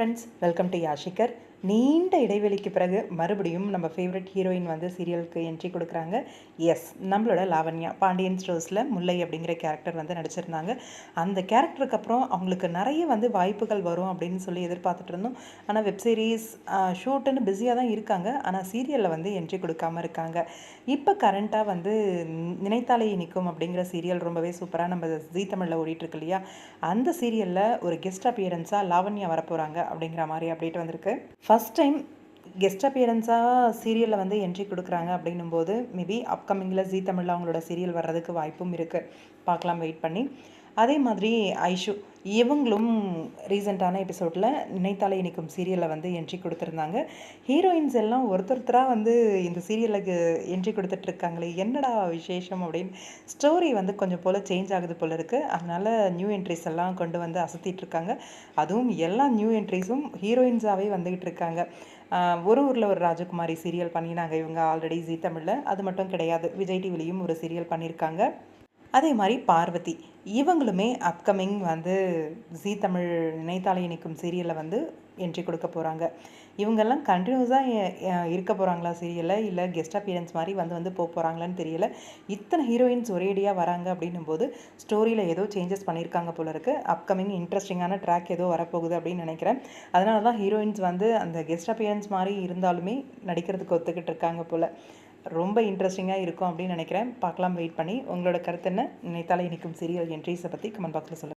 Friends, welcome to யாஷிகர். நீண்ட இடைவெளிக்கு பிறகு மறுபடியும் நம்ம ஃபேவரட் ஹீரோயின் வந்து சீரியலுக்கு என்ட்ரி கொடுக்குறாங்க. எஸ், நம்மளோட லாவண்யா பாண்டியன் ஸ்டோர்ஸில் முல்லை அப்படிங்கிற கேரக்டர் வந்து நடிச்சிருந்தாங்க. அந்த கேரக்டருக்கு அப்புறம் அவங்களுக்கு நிறைய வந்து வாய்ப்புகள் வரும் அப்படின்னு சொல்லி எதிர்பார்த்துட்டு இருந்தோம். ஆனால் வெப் சீரிஸ் ஷூட்டுன்னு பிஸியாக தான் இருக்காங்க. ஆனால் சீரியலில் வந்து என்ட்ரி கொடுக்காம இருக்காங்க. இப்போ கரண்ட்டாக வந்து நினைத்தாலே இனிக்கும் அப்படிங்கிற சீரியல் ரொம்பவே சூப்பராக நம்ம ஜீ தமிழில் ஓடிட்டுருக்கு இல்லையா, அந்த சீரியலில் ஒரு கெஸ்ட் அப்பியரன்ஸாக லாவண்யா வரப்போகிறாங்க அப்படிங்கிற மாதிரி அப்டேட் வந்திருக்கு. ஃபஸ்ட் டைம் கெஸ்ட் அப்பியரன்ஸாக சீரியலில் வந்து என்ட்ரி கொடுக்குறாங்க அப்படின்னும்போது மேபி அப்கமிங்கில் ஜீ தமிழில் அவங்களோட சீரியல் வர்றதுக்கு வாய்ப்பும் இருக்குது. பார்க்கலாம், வெயிட் பண்ணி. அதே மாதிரி ஐஷு இவங்களும் ரீசெண்டான எபிசோடில் நினைத்தாலே இனிக்கும் சீரியலில் வந்து என்ட்ரி கொடுத்துருந்தாங்க. ஹீரோயின்ஸ் எல்லாம் ஒருத்தராக வந்து இந்த சீரியலுக்கு என்ட்ரி கொடுத்துட்ருக்காங்களே, என்னடா விசேஷம் அப்படின்னு ஸ்டோரி வந்து கொஞ்சம் போல் சேஞ்ச் ஆகுது போல் இருக்குது. அதனால் நியூ என்ட்ரிஸ் எல்லாம் கொண்டு வந்து அசத்திட்டுருக்காங்க. அதுவும் எல்லா நியூ என்ட்ரிஸும் ஹீரோயின்ஸாகவே வந்துக்கிட்டு இருக்காங்க. ஒரு ஊரில் ஒரு ராஜகுமாரி சீரியல் பண்ணினாங்க இவங்க ஆல்ரெடி ஜீ தமிழில். அது மட்டும் கிடையாது, விஜய் டிவிலையும் ஒரு சீரியல் பண்ணியிருக்காங்க. அதே மாதிரி பார்வதி இவங்களுமே அப்கமிங் வந்து ஜீ தமிழ் நினைத்தாலே இனிக்கும் சீரியலில் வந்து என்ட்ரி கொடுக்க போகிறாங்க. இவங்கெல்லாம் கண்டினியூஸாக இருக்க போகிறாங்களா சீரியலில், இல்லை கெஸ்ட் அப்பியரன்ஸ் மாதிரி வந்து போக போகிறாங்களான்னு தெரியல. இத்தனை ஹீரோயின்ஸ் ஒரேடியாக வராங்க அப்படின்னும் போது ஸ்டோரியில் ஏதோ சேஞ்சஸ் பண்ணியிருக்காங்க போல இருக்குது. அப்கமிங் இன்ட்ரெஸ்டிங்கான ட்ராக் ஏதோ வரப்போகுது அப்படின்னு நினைக்கிறேன். அதனால தான் ஹீரோயின்ஸ் வந்து அந்த கெஸ்ட் அப்பியரன்ஸ் மாதிரி இருந்தாலுமே நடிக்கிறதுக்கு ஒத்துக்கிட்டு இருக்காங்க போல். ரொம்ப இன்ட்ரெஸ்டிங்காக இருக்கும் அப்படின்னு நினைக்கிறேன். பார்க்கலாம், வெயிட் பண்ணி. உங்களோட கருத்து என்ன? நினைத்தாலே இனிக்கும் சீரியல் என்ட்ரிஸை பற்றி கமெண்ட் பாக்ஸில் சொல்லுங்கள்.